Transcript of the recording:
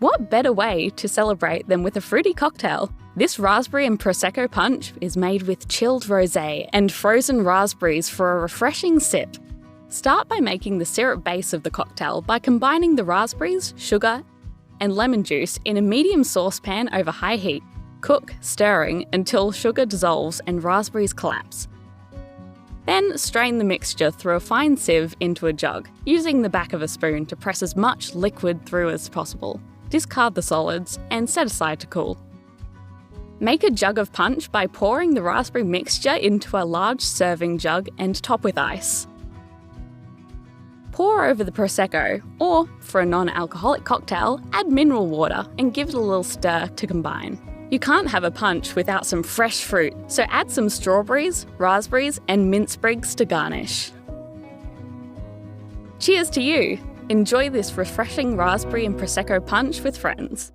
What better way to celebrate than with a fruity cocktail? This raspberry and Prosecco punch is made with chilled rosé and frozen raspberries for a refreshing sip. Start by making the syrup base of the cocktail by combining the raspberries, sugar, and lemon juice in a medium saucepan over high heat. Cook, stirring until sugar dissolves and raspberries collapse. Then strain the mixture through a fine sieve into a jug, using the back of a spoon to press as much liquid through as possible. Discard the solids and set aside to cool. Make a jug of punch by pouring the raspberry mixture into a large serving jug and top with ice. Pour over the Prosecco, or, for a non-alcoholic cocktail, add mineral water and give it a little stir to combine. You can't have a punch without some fresh fruit, so add some strawberries, raspberries, and mint sprigs to garnish. Cheers to you! Enjoy this refreshing raspberry and Prosecco punch with friends.